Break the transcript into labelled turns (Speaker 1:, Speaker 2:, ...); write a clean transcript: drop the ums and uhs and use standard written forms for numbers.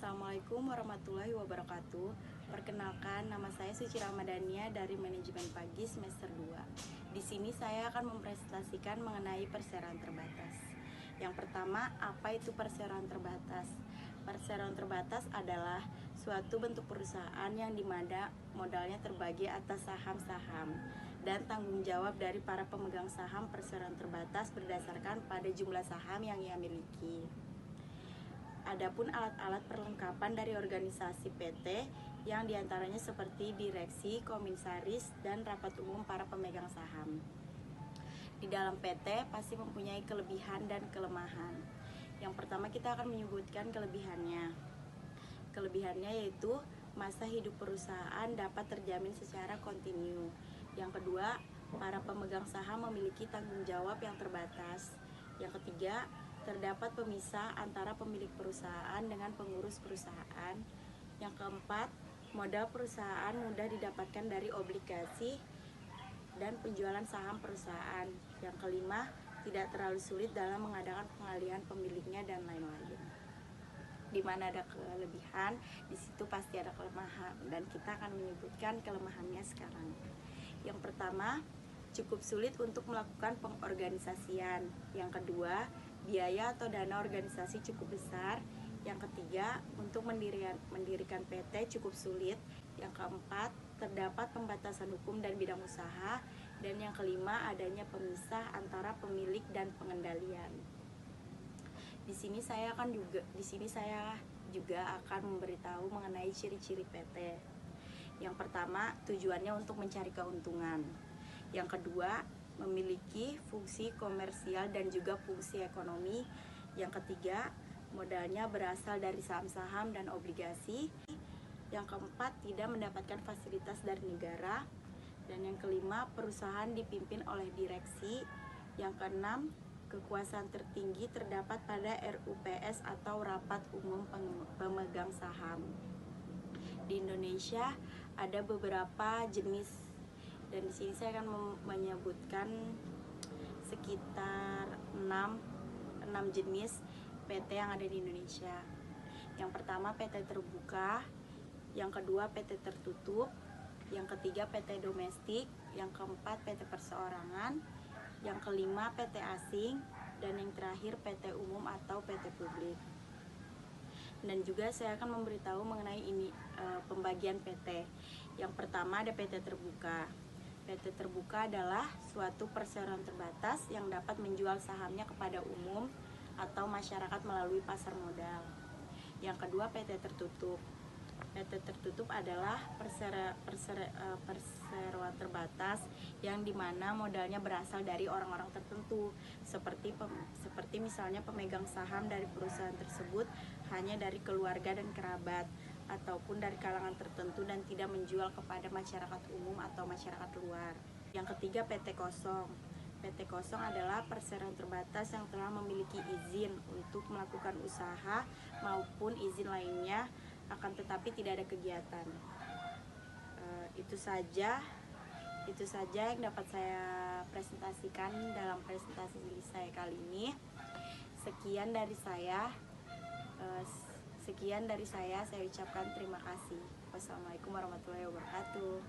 Speaker 1: Assalamualaikum warahmatullahi wabarakatuh. Perkenalkan, nama saya Suci Ramadhania dari Manajemen Pagi semester 2. Di sini saya akan mempresentasikan mengenai perseroan terbatas. Yang pertama, apa itu perseroan terbatas? Perseroan terbatas adalah suatu bentuk perusahaan yang dimana modalnya terbagi atas saham-saham dan tanggung jawab dari para pemegang saham perseroan terbatas berdasarkan pada jumlah saham yang ia miliki. Adapun alat-alat perlengkapan dari organisasi PT yang diantaranya seperti direksi, komisaris, dan rapat umum para pemegang saham. Di dalam PT pasti mempunyai kelebihan dan kelemahan. Yang pertama kita akan menyebutkan kelebihannya. Kelebihannya yaitu masa hidup perusahaan dapat terjamin secara kontinu. Yang kedua, para pemegang saham memiliki tanggung jawab yang terbatas. Yang ketiga, terdapat pemisah antara pemilik perusahaan dengan pengurus perusahaan. Yang keempat, modal perusahaan mudah didapatkan dari obligasi dan penjualan saham perusahaan. Yang kelima, tidak terlalu sulit dalam mengadakan pengalihan pemiliknya dan lain-lain. Di mana ada kelebihan, di situ pasti ada kelemahan, dan kita akan menyebutkan kelemahannya sekarang. Yang pertama, cukup sulit untuk melakukan pengorganisasian. Yang kedua, biaya atau dana organisasi cukup besar. Yang ketiga, untuk mendirikan PT cukup sulit. Yang keempat, terdapat pembatasan hukum dan bidang usaha. Dan yang kelima, adanya pemisah antara pemilik dan pengendalian. Di sini saya juga akan memberitahu mengenai ciri-ciri PT. Yang pertama, tujuannya untuk mencari keuntungan. Yang kedua, memiliki fungsi komersial dan juga fungsi ekonomi. Yang ketiga, modalnya berasal dari saham-saham dan obligasi. Yang keempat, tidak mendapatkan fasilitas dari negara. Dan yang kelima, perusahaan dipimpin oleh direksi. Yang keenam, kekuasaan tertinggi terdapat pada RUPS atau Rapat Umum Pemegang Saham. Di Indonesia ada beberapa jenis, dan di sini saya akan menyebutkan sekitar 6 jenis PT yang ada di Indonesia. Yang pertama PT terbuka, yang kedua PT tertutup, yang ketiga PT domestik, yang keempat PT perseorangan, yang kelima PT asing, dan yang terakhir PT umum atau PT publik. Dan juga saya akan memberitahu mengenai pembagian PT. Yang pertama ada PT terbuka. PT terbuka adalah suatu perseroan terbatas yang dapat menjual sahamnya kepada umum atau masyarakat melalui pasar modal. Yang kedua PT tertutup. PT tertutup adalah perseroan terbatas yang dimana modalnya berasal dari orang-orang tertentu, seperti misalnya pemegang saham dari perusahaan tersebut hanya dari keluarga dan kerabat, ataupun dari kalangan tertentu dan tidak menjual kepada masyarakat umum atau masyarakat luar. Yang ketiga PT kosong. PT kosong adalah perseroan terbatas yang telah memiliki izin untuk melakukan usaha maupun izin lainnya, akan tetapi tidak ada kegiatan. Itu saja yang dapat saya presentasikan dalam presentasi saya kali ini. Sekian dari saya ucapkan terima kasih. Wassalamualaikum warahmatullahi wabarakatuh.